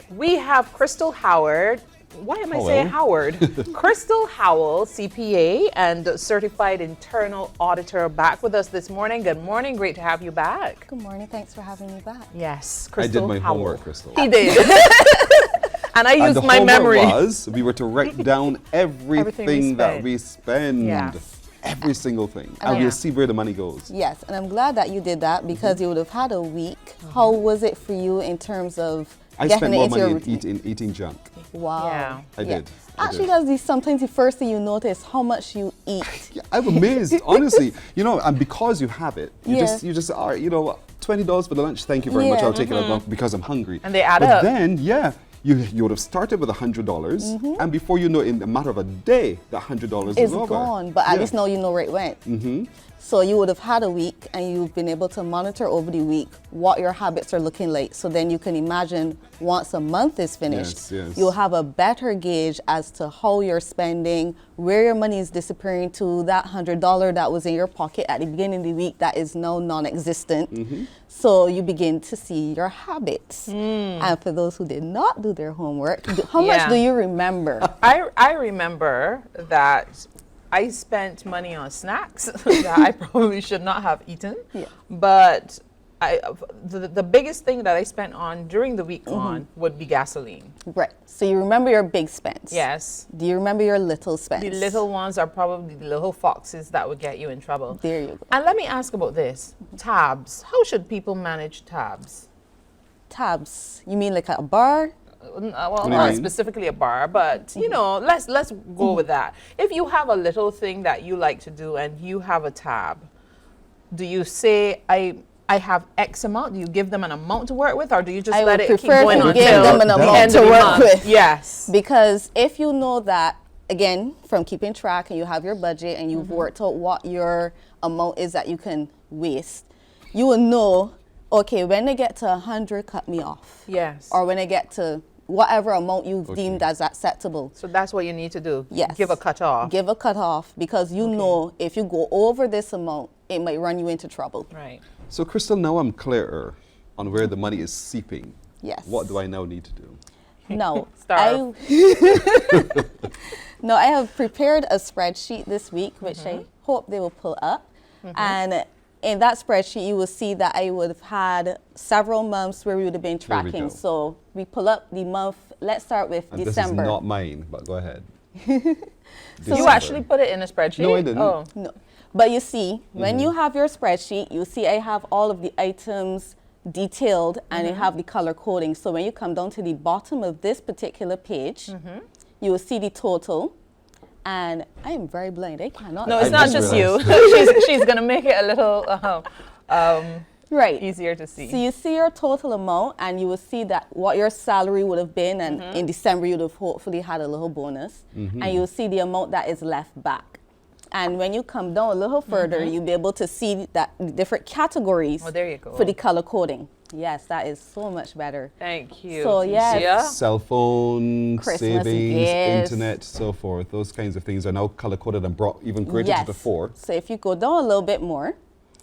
We have Crystal Howard. Why am I saying Howard? Crystal Howell, CPA and certified internal auditor, back with us this morning. Good morning. Great to have you back. Good morning. Thanks for having me back. Yes, Crystal I did my Howell. homework, Crystal. He did. And I used the my homework memory. We were to write down everything that we spend. Yes. Every single thing. And we'll see where the money goes. Yes, and I'm glad that you did that because you would have had a week. How was it for you in terms of I getting spent it more into your money routine? eating junk. Wow. Yeah. I did. Actually, that's sometimes the first thing you notice how much you eat. Yeah, I'm amazed, honestly. You know, and because you have it, you Yeah. just are, you know, $20 for the lunch. Thank you very much. I'll take it out because I'm hungry. And they add but up. Then, you would have started with $100, and before you know, in a matter of a day, that $100 It's is over. gone, but at least now you know where it went. So you would have had a week and you've been able to monitor over the week what your habits are looking like. So then you can imagine once a month is finished, Yes. you'll have a better gauge as to how you're spending, where your money is disappearing to, that $100 that was in your pocket at the beginning of the week that is now non-existent. So you begin to see your habits. And for those who did not do their homework, how much do you remember? I remember that I spent money on snacks that I probably should not have eaten. Yeah. But the biggest thing that I spent on during the week on would be gasoline. Right. So you remember your big spends. Yes. Do you remember your little spends? The little ones are probably the little foxes that would get you in trouble. There you go. And let me ask about this. Tabs. How should people manage tabs? Tabs. You mean like a bar? Well, do you not mean? specifically a bar, but you know, let's go with that. If you have a little thing that you like to do and you have a tab, do you say I have X amount? Do you give them an amount to work with, or do you just I let would it keep prefer going to until give them an the amount end to of the work month? with. Yes. Because if you know that, again, from keeping track and you have your budget and you've worked out what your amount is that you can waste, you will know, okay, when I get to 100, cut me off. Yes. Or when I get to whatever amount you've deemed as acceptable. So that's what you need to do. Yes. Give a cutoff. Give a cutoff because you know if you go over this amount, it might run you into trouble. Right. So, Crystal, now I'm clearer on where the money is seeping. Yes. What do I now need to do? No. Starve. No, I have prepared a spreadsheet this week, which I hope they will pull up. And in that spreadsheet, you will see that I would have had several months where we would have been There we tracking. go. So we pull up the month. Let's start with And December. this is not mine, but go ahead. So you actually put it in a spreadsheet? No, I didn't. Oh. No. But you see, when you have your spreadsheet, you see I have all of the items detailed and I have the color coding. So when you come down to the bottom of this particular page, you will see the total. And I am very blind. I cannot. No, it's I not just just you. she's going to make it a little right. easier to see. So you see your total amount and you will see that what your salary would have been, and in December you would have hopefully had a little bonus, and you will see the amount that is left back. And when you come down a little further, you'll be able to see that the different categories Oh, there you go. for the color coding. Yes, that is so much better. Thank you. So, yes. Yeah. Cell phone, Christmas savings, gifts. internet, so forth. Those kinds of things are now color-coded and brought even greater to the fore. So if you go down a little bit more,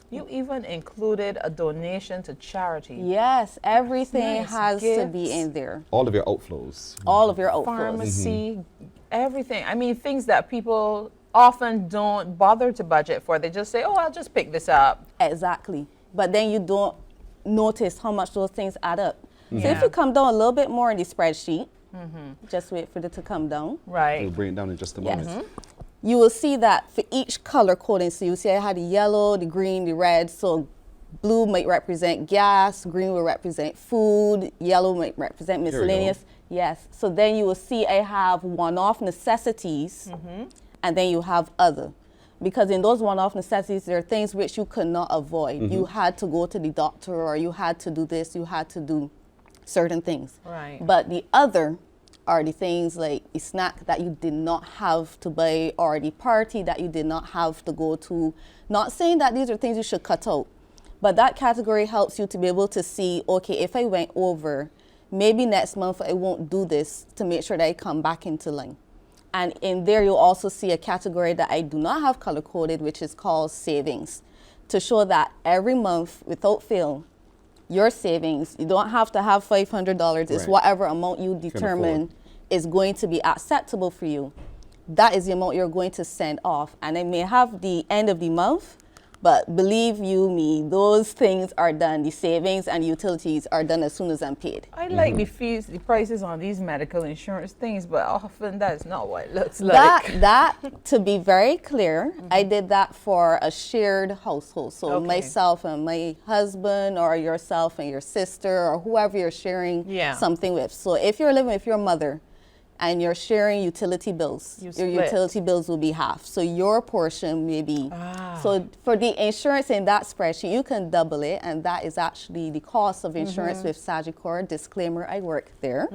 You even included a donation to charity. yes, everything Nice. has to be Gifts. in there. All of your outflows. All of your outflows. Pharmacy, everything. I mean, things that people often don't bother to budget for. They just say, oh, I'll just pick this up. Exactly. But then you don't notice how much those things add up. So Yeah. if you come down a little bit more in the spreadsheet, just wait for it to come down. We'll Right. bring it down in just a Yes. moment. You will see that for each color coding, so you see I had the yellow, the green, the red. So blue might represent gas, green will represent food, yellow might represent we go. miscellaneous. Yes. So then you will see I have one-off necessities, and then you have other. Because in those one-off necessities, there are things which you could not avoid. You had to go to the doctor, or you had to do this, you had to do certain things. Right. But the other are the things like the snack that you did not have to buy, or the party that you did not have to go to. Not saying that these are things you should cut out, but that category helps you to be able to see, okay, if I went over, maybe next month I won't do this, to make sure that I come back into line. And in there, you'll also see a category that I do not have color-coded, which is called savings, to show that every month, without fail, your savings. You don't have to have $500. It's Right. whatever amount you afford. determine is going to be acceptable for you. That is the amount you're going to send off. And it may have the end of the month, but believe you me, those things are done. The savings and utilities are done as soon as I'm paid. I like the fees, the prices on these medical insurance things, but often that's not what it looks like. That to be very clear, I did that for a shared household. So Okay. myself and my husband, or yourself and your sister, or whoever you're sharing Yeah. something with. So if you're living with your mother and you're sharing utility bills, You your split. utility bills will be half. So your portion may be. So for the insurance in that spreadsheet, you can double it, and that is actually the cost of insurance with Sagicor. Disclaimer, I work there.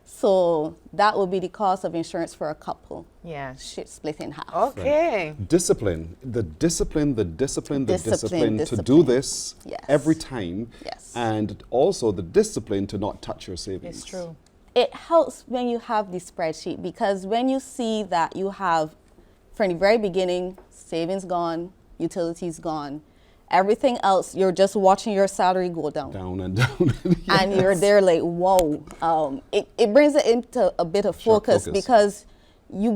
So that would be the cost of insurance for a couple. Yes. Split in half. Okay. Discipline, the discipline to do Discipline. this Yes. every time. Yes. And also the discipline to not touch your savings. It's true. It helps when you have the spreadsheet, because when you see that you have, from the very beginning, savings gone, utilities gone, everything else, you're just watching your salary go down. Down and down. And you're there like, whoa. It brings it into a bit of Sharp focus, focus. because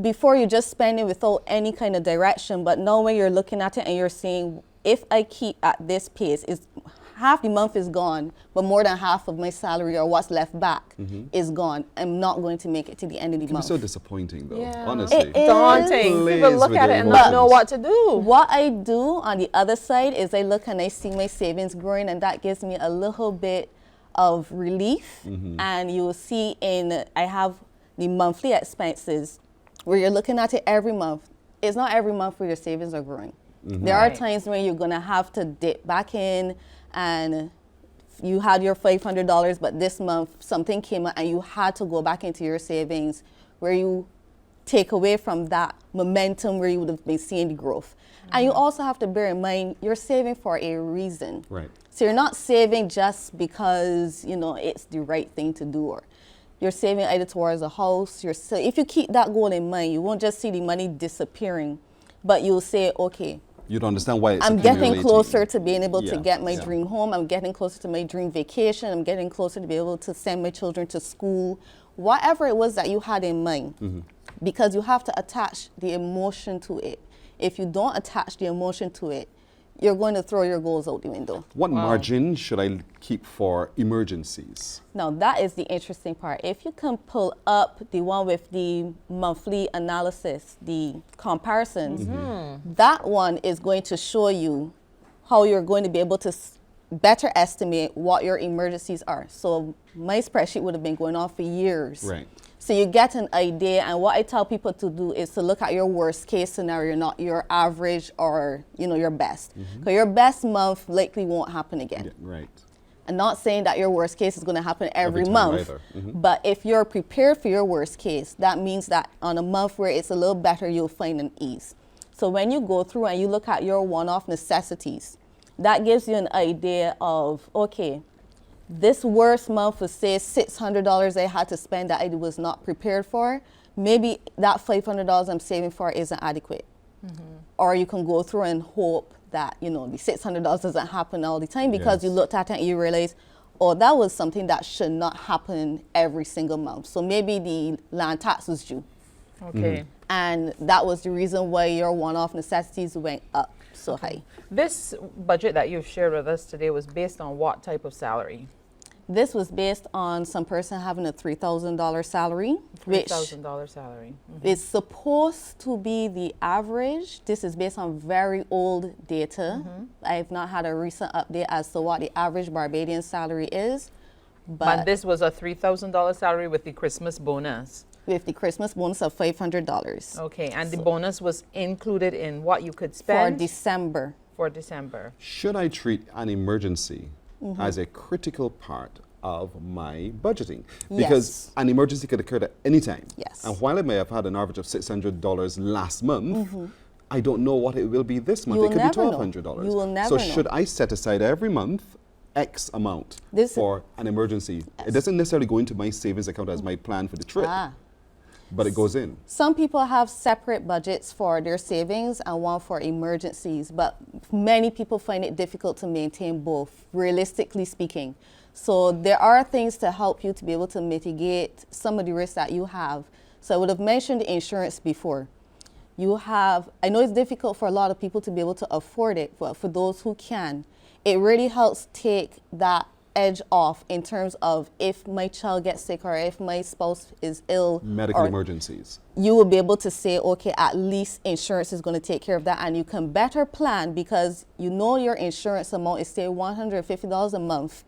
before you just spend it without any kind of direction, but now when you're looking at it and you're saying, if I keep at this pace, is half the month is gone, but more than half of my salary or what's left back is gone. I'm not going to make it to the end of the It can be month. so disappointing, though. Yeah. Honestly. It is. Daunting. People Please look with at your it and not know emotions. what to do. What I do on the other side is I look and I see my savings growing, and that gives me a little bit of relief. And you will see I have the monthly expenses where you're looking at it every month. It's not every month where your savings are growing. There are Right. times when you're going to have to dip back in, and you had your $500, but this month something came up and you had to go back into your savings, where you take away from that momentum where you would have been seeing the growth. And you also have to bear in mind, you're saving for a reason. Right. So you're not saving just because, it's the right thing to do, or you're saving either towards a house. If you keep that goal in mind, you won't just see the money disappearing, but you'll say, okay, You'd understand why it's I'm getting accumulating. closer to being able to Yeah, get my yeah. dream home. I'm getting closer to my dream vacation. I'm getting closer to be able to send my children to school. Whatever it was that you had in mind, because you have to attach the emotion to it. If you don't attach the emotion to it, you're going to throw your goals out the window. What margin should I keep for emergencies? Now, that is the interesting part. If you can pull up the one with the monthly analysis, the comparisons, that one is going to show you how you're going to be able to better estimate what your emergencies are. So my spreadsheet would have been going on for years. Right. So you get an idea, and what I tell people to do is to look at your worst case scenario, not your average or your best. Because your best month likely won't happen again. Yeah, right. I'm not saying that your worst case is going to happen every time month, either. but if you're prepared for your worst case, that means that on a month where it's a little better, you'll find an ease. So when you go through and you look at your one-off necessities, that gives you an idea of, okay, this worst month was, say, $600 I had to spend that I was not prepared for. Maybe that $500 I'm saving for isn't adequate. Or you can go through and hope that, the $600 doesn't happen all the time, because you Yes. looked at it and you realize, oh, that was something that should not happen every single month. So maybe the land tax was due. Okay. And that was the reason why your one-off necessities went up so high. This budget that you've shared with us today was based on what type of salary? This was based on some person having a $3,000 salary, which $3,000 salary. is supposed to be the average. This is based on very old data. I've not had a recent update as to what the average Barbadian salary is, And but this was a $3,000 salary with the Christmas bonus. with the Christmas bonus of $500 Okay, and the bonus was included in what you could for spend December. for December. Should I treat an emergency as a critical part of my budgeting? Because Yes. an emergency could occur at any time. Yes. And while I may have had an average of $600 last month, I don't know what it will be this month. You It will could be never know. $1,200. You will So never know. should I set aside every month X amount This- for an emergency? Yes. It doesn't necessarily go into my savings account as my plan for the trip. Ah. but it goes in. Some people have separate budgets for their savings and one for emergencies, but many people find it difficult to maintain both, realistically speaking. So there are things to help you to be able to mitigate some of the risks that you have. So I would have mentioned insurance before. I know it's difficult for a lot of people to be able to afford it, but for those who can, it really helps take that edge off in terms of if my child gets sick or if my spouse is ill. Medical emergencies. You will be able to say, okay, at least insurance is going to take care of that, and you can better plan because you know your insurance amount is, say, $150 a month,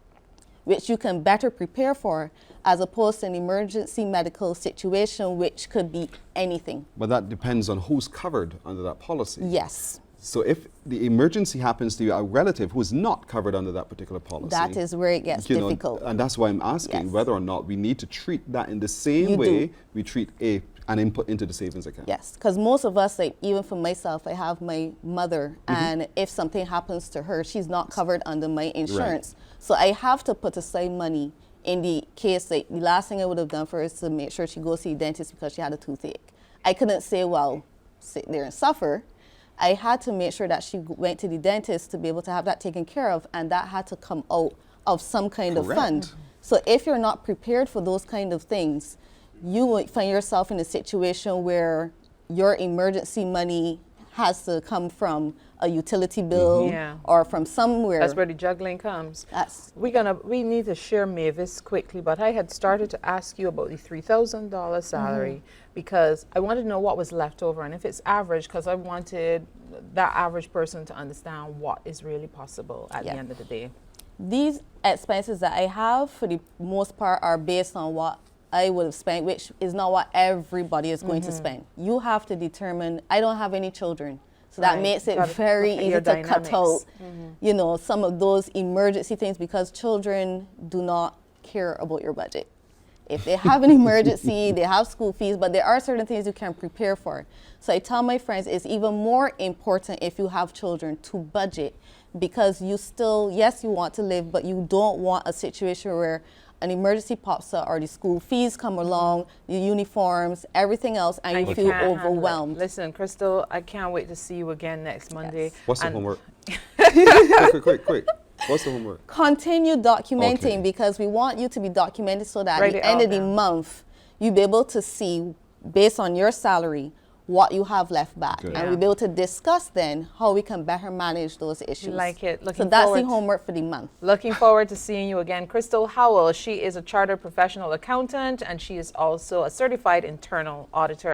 which you can better prepare for, as opposed to an emergency medical situation, which could be anything. But that depends on who's covered under that policy. Yes. So if the emergency happens to a relative who is not covered under that particular policy, That is where it gets difficult. And that's why I'm asking Yes. whether or not we need to treat that in the same You way do. we treat an input into the savings account. Yes, because most of us, like even for myself, I have my mother, and if something happens to her, she's not covered under my insurance. So I have to put aside money in the case, like the last thing I would have done for her is to make sure she goes to the dentist because she had a toothache. I couldn't say, well, sit there and suffer. I had to make sure that she went to the dentist to be able to have that taken care of, and that had to come out of some kind of Correct. fund. So if you're not prepared for those kind of things, you will find yourself in a situation where your emergency money has to come from a utility bill Yeah. or from somewhere. That's where the juggling comes. That's We need to share Mavis quickly, but I had started to ask you about the $3,000 salary because I wanted to know what was left over and if it's average, because I wanted that average person to understand what is really possible at the Yeah. end of the day. These expenses that I have, for the most part, are based on what I would have spent, which is not what everybody is going to spend. You have to determine. I don't have any children, so that Right. makes it Gotta very look at easy your to cut dynamics. out, some of those emergency things because children do not care about your budget. If they have an emergency, they have school fees, but there are certain things you can prepare for. So I tell my friends it's even more important if you have children to budget because you still, yes, you want to live, but you don't want a situation where an emergency pops up or the school fees come along, the uniforms, everything else, and you feel can't handle it. overwhelmed. Listen, Crystal, I can't wait to see you again next Monday. What's the And homework? quick. What's the homework? Continue documenting Okay. because we want you to be documented so that Write at it the end all of the down. month, you'll be able to see, based on your salary, what you have left back. Good. And Yeah. we'll be able to discuss then how we can better manage those issues. like it. So Looking that's forward the homework for the month. Looking forward to seeing you again. Crystal Howell, she is a chartered professional accountant and she is also a certified internal auditor.